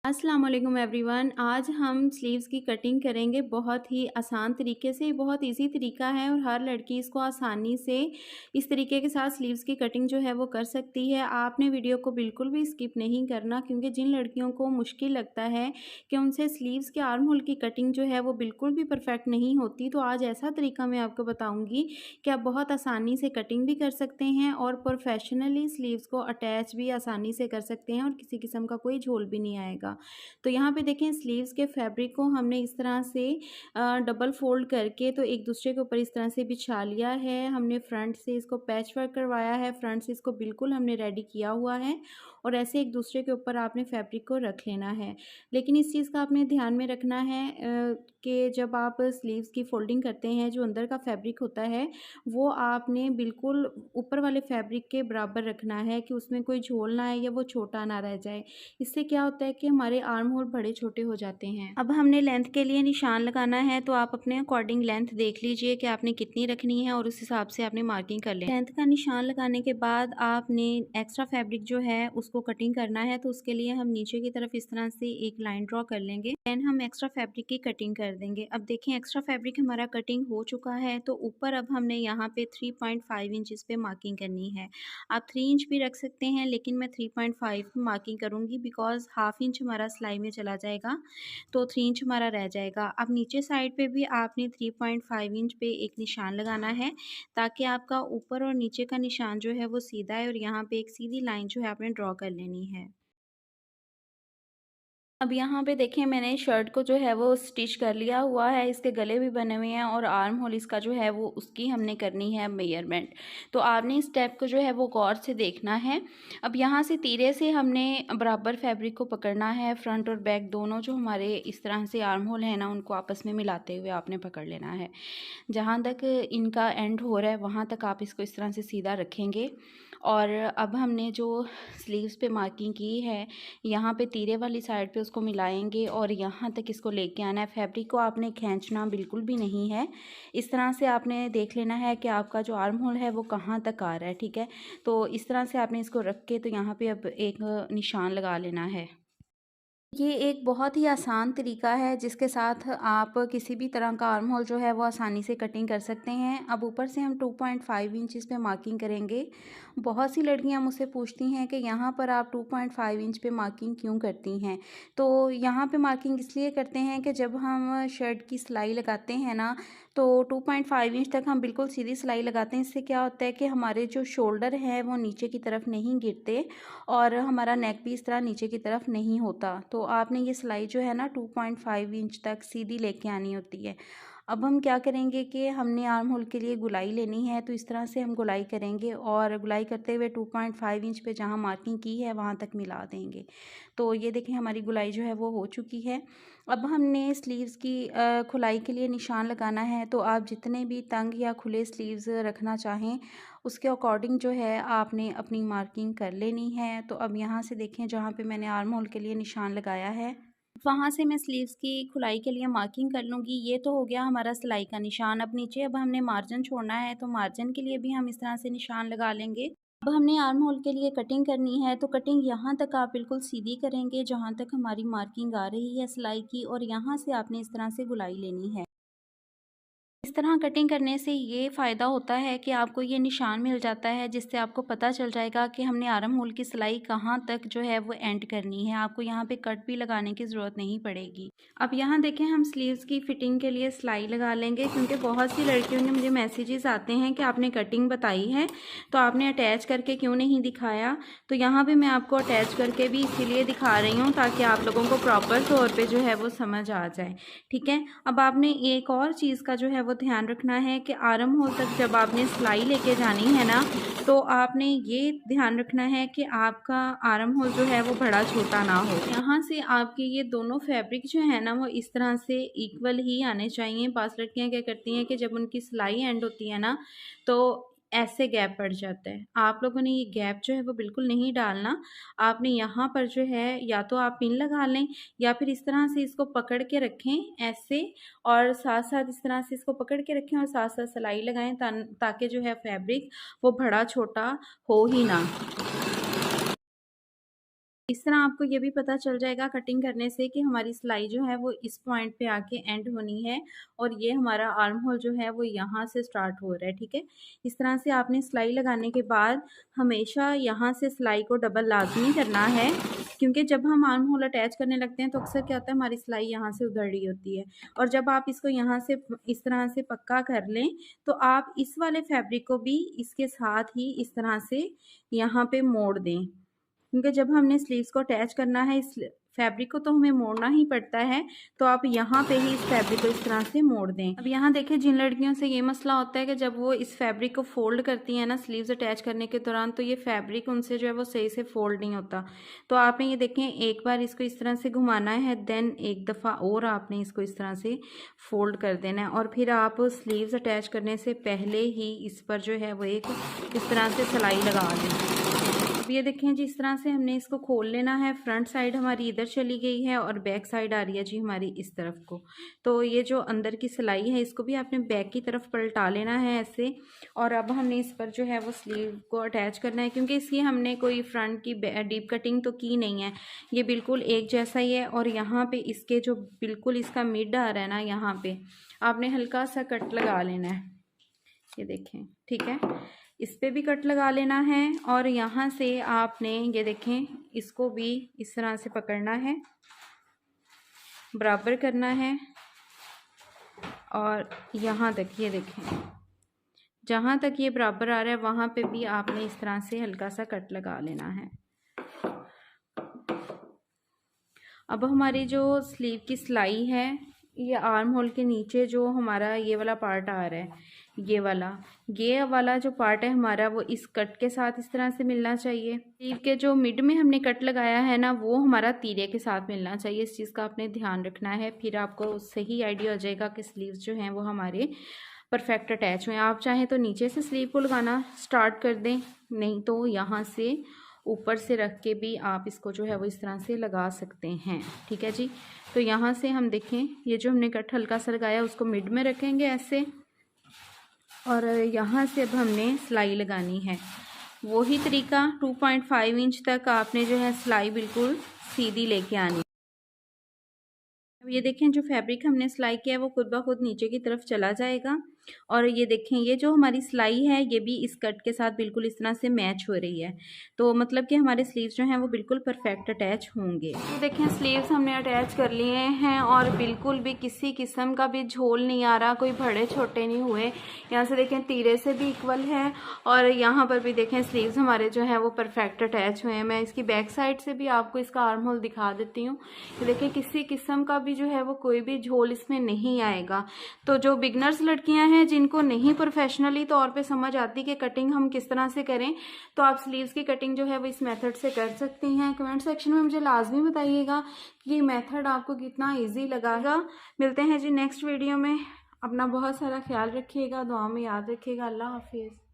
अस्सलाम वालेकुम एवरीवन। आज हम स्लीव्स की कटिंग करेंगे बहुत ही आसान तरीके से। बहुत इजी तरीका है और हर लड़की इसको आसानी से इस तरीके के साथ स्लीव्स की कटिंग जो है वो कर सकती है। आपने वीडियो को बिल्कुल भी स्किप नहीं करना, क्योंकि जिन लड़कियों को मुश्किल लगता है कि उनसे स्लीव्स के आर्म होल की कटिंग जो है वो बिल्कुल भी परफेक्ट नहीं होती, तो आज ऐसा तरीका मैं आपको बताऊँगी कि आप बहुत आसानी से कटिंग भी कर सकते हैं और प्रोफेशनली स्लीव्स को अटैच भी आसानी से कर सकते हैं और किसी किस्म का कोई झोल भी नहीं आएगा। तो यहाँ पे देखें, स्लीव्स के फैब्रिक को हमने इस तरह से डबल फोल्ड करके तो एक दूसरे के ऊपर इस तरह से बिछा लिया है। हमने फ्रंट से इसको पैच वर्क करवाया है, फ्रंट से इसको बिल्कुल हमने रेडी किया हुआ है और ऐसे एक दूसरे के ऊपर आपने फैब्रिक को रख लेना है। लेकिन इस चीज़ का आपने ध्यान में रखना है कि जब आप स्लीव्स की फोल्डिंग करते हैं, जो अंदर का फैब्रिक होता है वो आपने बिल्कुल ऊपर वाले फैब्रिक के बराबर रखना है कि उसमें कोई झोल ना आए या वो छोटा ना रह जाए। इससे क्या होता है कि हमारे आर्म होल बड़े छोटे हो जाते हैं। अब हमने लेंथ के लिए निशान लगाना है, तो आप अपने अकॉर्डिंग लेंथ देख लीजिए कि आपने कितनी रखनी है और उस हिसाब से आपने मार्किंग कर लें। लेंथ का निशान लगाने के बाद आपने एक्स्ट्रा फैब्रिक जो है उसको कटिंग करना है, तो उसके लिए हम नीचे की तरफ इस तरह से एक लाइन ड्रॉ कर लेंगे। देन हम एक्स्ट्रा फैब्रिक की कटिंग कर देंगे। अब देखें, एक्स्ट्रा फैब्रिक हमारा कटिंग हो चुका है, तो ऊपर अब हमने यहाँ पे 3.5 इंचेस पे मार्किंग करनी है। आप 3 इंच भी रख सकते हैं, लेकिन मैं 3.5 मार्किंग करूँगी बिकॉज हाफ इंच हमारा सिलाई में चला जाएगा, तो 3 इंच हमारा रह जाएगा। अब नीचे साइड पे भी आपने 3.5 इंच पे एक निशान लगाना है, ताकि आपका ऊपर और नीचे का निशान जो है वो सीधा है और यहाँ पे एक सीधी लाइन जो है आपने ड्रॉ कर लेनी है। अब यहाँ पे देखें, मैंने शर्ट को जो है वो स्टिच कर लिया हुआ है, इसके गले भी बने हुए हैं और आर्म होल इसका जो है वो उसकी हमने करनी है मेजरमेंट। तो आपने इस स्टेप को जो है वो गौर से देखना है। अब यहाँ से तीरे से हमने बराबर फैब्रिक को पकड़ना है, फ्रंट और बैक दोनों जो हमारे इस तरह से आर्म होल है ना, उनको आपस में मिलाते हुए आपने पकड़ लेना है। जहाँ तक इनका एंड हो रहा है वहाँ तक आप इसको इस तरह से सीधा रखेंगे। और अब हमने जो स्लीव्स पे मार्किंग की है, यहाँ पे तीरे वाली साइड पे उसको मिलाएंगे और यहाँ तक इसको लेके आना है। फैब्रिक को आपने खींचना बिल्कुल भी नहीं है। इस तरह से आपने देख लेना है कि आपका जो आर्म होल है वो कहाँ तक आ रहा है, ठीक है। तो इस तरह से आपने इसको रख के तो यहाँ पे अब एक निशान लगा लेना है। ये एक बहुत ही आसान तरीका है जिसके साथ आप किसी भी तरह का आर्म होल जो है वो आसानी से कटिंग कर सकते हैं। अब ऊपर से हम 2.5 इंचेस पे मार्किंग करेंगे। बहुत सी लड़कियां मुझसे पूछती हैं कि यहाँ पर आप 2.5 इंच पे मार्किंग क्यों करती हैं। तो यहाँ पे मार्किंग इसलिए करते हैं कि जब हम शर्ट की सिलाई लगाते हैं ना, तो 2.5 इंच तक हम बिल्कुल सीधी सिलाई लगाते हैं। इससे क्या होता है कि हमारे जो शोल्डर हैं वो नीचे की तरफ नहीं गिरते और हमारा नेक भी इस तरह नीचे की तरफ नहीं होता। तो आपने ये सिलाई जो है ना 2.5 इंच तक सीधी लेके आनी होती है। अब हम क्या करेंगे कि हमने आर्म होल के लिए गुलाई लेनी है, तो इस तरह से हम गुलाई करेंगे और गुलाई करते हुए 2.5 इंच पे जहाँ मार्किंग की है वहाँ तक मिला देंगे। तो ये देखें, हमारी गुलाई जो है वो हो चुकी है। अब हमने स्लीव्स की खुलाई के लिए निशान लगाना है, तो आप जितने भी तंग या खुले स्लीव्स रखना चाहें उसके अकॉर्डिंग जो है आपने अपनी मार्किंग कर लेनी है। तो अब यहाँ से देखें, जहाँ पे मैंने आर्म होल के लिए निशान लगाया है वहाँ से मैं स्लीव्स की खुलाई के लिए मार्किंग कर लूँगी। ये तो हो गया हमारा सिलाई का निशान। अब नीचे अब हमने मार्जिन छोड़ना है, तो मार्जिन के लिए भी हम इस तरह से निशान लगा लेंगे। अब हमने आर्म होल के लिए कटिंग करनी है, तो कटिंग यहाँ तक आप बिल्कुल सीधी करेंगे जहाँ तक हमारी मार्किंग आ रही है सिलाई की, और यहाँ से आपने इस तरह से गुलाई लेनी है। इस तरह कटिंग करने से ये फ़ायदा होता है कि आपको ये निशान मिल जाता है, जिससे आपको पता चल जाएगा कि हमने आर्म होल की सिलाई कहाँ तक जो है वो एंड करनी है। आपको यहाँ पे कट भी लगाने की ज़रूरत नहीं पड़ेगी। अब यहाँ देखें, हम स्लीव्स की फ़िटिंग के लिए सिलाई लगा लेंगे, क्योंकि बहुत सी लड़कियों ने मुझे मैसेजेस आते हैं कि आपने कटिंग बताई है तो आपने अटैच करके क्यों नहीं दिखाया। तो यहाँ पर मैं आपको अटैच करके भी इसीलिए दिखा रही हूँ ताकि आप लोगों को प्रॉपर तौर पर जो है वो समझ आ जाए, ठीक है। अब आपने एक और चीज़ का जो है वो ध्यान रखना है कि आर्म होल तक जब आपने सिलाई लेके जानी है ना, तो आपने ये ध्यान रखना है कि आपका आर्म होल जो है वो बड़ा छोटा ना हो। यहाँ से आपके ये दोनों फैब्रिक जो है ना वो इस तरह से इक्वल ही आने चाहिए। पास लड़कियाँ क्या करती हैं कि जब उनकी सिलाई एंड होती है ना, तो ऐसे गैप पड़ जाता है। आप लोगों ने ये गैप जो है वो बिल्कुल नहीं डालना। आपने यहाँ पर जो है या तो आप पिन लगा लें या फिर इस तरह से इसको पकड़ के रखें ऐसे, और साथ साथ इस तरह से इसको पकड़ के रखें और साथ साथ सिलाई लगाएं, ताकि जो है फैब्रिक वो बड़ा छोटा हो ही ना। इस तरह आपको ये भी पता चल जाएगा कटिंग करने से कि हमारी सिलाई जो है वो इस पॉइंट पे आके एंड होनी है और ये हमारा आर्म होल जो है वो यहाँ से स्टार्ट हो रहा है, ठीक है। इस तरह से आपने सिलाई लगाने के बाद हमेशा यहाँ से सिलाई को डबल लाजमी करना है, क्योंकि जब हम आर्म होल अटैच करने लगते हैं तो अक्सर क्या होता है हमारी सिलाई यहाँ से उधड़ रही होती है। और जब आप इसको यहाँ से इस तरह से पक्का कर लें तो आप इस वाले फैब्रिक को भी इसके साथ ही इस तरह से यहाँ पे मोड़ दें, क्योंकि जब हमने स्लीव्स को अटैच करना है इस फैब्रिक को तो हमें मोड़ना ही पड़ता है। तो आप यहाँ पे ही इस फैब्रिक को इस तरह से मोड़ दें। अब यहाँ देखें, जिन लड़कियों से ये मसला होता है कि जब वो इस फैब्रिक को फोल्ड करती हैं ना स्लीव्स अटैच करने के दौरान, तो ये फैब्रिक उनसे जो है वो सही से फोल्ड नहीं होता। तो आपने ये देखें एक बार इसको इस तरह से घुमाना है, देन एक दफ़ा और आपने इसको इस तरह से फोल्ड कर देना है और फिर आप स्लीव्स अटैच करने से पहले ही इस पर जो है वो एक इस तरह से सिलाई लगा दें। अब ये देखें जी, इस तरह से हमने इसको खोल लेना है। फ्रंट साइड हमारी इधर चली गई है और बैक साइड आ रही है जी हमारी इस तरफ को। तो ये जो अंदर की सिलाई है इसको भी आपने बैक की तरफ पलटा लेना है ऐसे। और अब हमने इस पर जो है वो स्लीव को अटैच करना है, क्योंकि इसकी हमने कोई फ्रंट की डीप कटिंग तो की नहीं है, ये बिल्कुल एक जैसा ही है। और यहाँ पे इसके जो बिल्कुल इसका मिड आ रहा है ना, यहाँ पे आपने हल्का सा कट लगा लेना है, ये देखें, ठीक है। इस पे भी कट लगा लेना है और यहाँ से आपने ये देखें इसको भी इस तरह से पकड़ना है, बराबर करना है और यहाँ तक ये देखें जहाँ तक ये बराबर आ रहा है वहाँ पे भी आपने इस तरह से हल्का सा कट लगा लेना है। अब हमारी जो स्लीव की सिलाई है, ये आर्म होल के नीचे जो हमारा ये वाला पार्ट आ रहा है, ये वाला जो पार्ट है हमारा वो इस कट के साथ इस तरह से मिलना चाहिए। स्लीव के जो मिड में हमने कट लगाया है ना, वो हमारा तीरे के साथ मिलना चाहिए। इस चीज़ का आपने ध्यान रखना है, फिर आपको सही आइडिया हो जाएगा कि स्लीव्स जो हैं वो हमारे परफेक्ट अटैच हुए। आप चाहें तो नीचे से स्लीव को लगाना स्टार्ट कर दें, नहीं तो यहाँ से ऊपर से रख के भी आप इसको जो है वो इस तरह से लगा सकते हैं, ठीक है जी। तो यहाँ से हम देखें ये जो हमने कट हल्का सा लगाया उसको मिड में रखेंगे ऐसे, और यहाँ से अब हमने सिलाई लगानी है। वही तरीका 2.5 इंच तक आपने जो है सिलाई बिल्कुल सीधी लेके आनी। अब ये देखें जो फैब्रिक हमने सिलाई किया है वो खुद ब खुद नीचे की तरफ चला जाएगा। और ये देखें ये जो हमारी सिलाई है ये भी इस कट के साथ बिल्कुल इस तरह से मैच हो रही है। तो मतलब कि हमारे स्लीव्स जो हैं वो बिल्कुल परफेक्ट अटैच होंगे। तो देखें स्लीव्स हमने अटैच कर लिए हैं और बिल्कुल भी किसी किस्म का भी झोल नहीं आ रहा, कोई बड़े छोटे नहीं हुए। यहाँ से देखें तीरे से भी इक्वल है और यहाँ पर भी देखें स्लीव्स हमारे जो है वो परफेक्ट अटैच हुए हैं। मैं इसकी बैक साइड से भी आपको इसका आर्म होल दिखा देती हूँ। तो देखें किसी किस्म का भी जो है वो कोई भी झोल इसमें नहीं आएगा। तो जो बिगनर्स लड़कियां हैं जिनको नहीं प्रोफेशनली तौर पे समझ आती कि कटिंग हम किस तरह से करें, तो आप स्लीव्स की कटिंग जो है वो इस मेथड से कर सकती हैं। कमेंट सेक्शन में मुझे लाजमी बताइएगा कि ये मेथड आपको कितना इजी लगेगा। मिलते हैं जी नेक्स्ट वीडियो में। अपना बहुत सारा ख्याल रखिएगा, दुआ में याद रखिएगा। अल्लाह हाफिज़।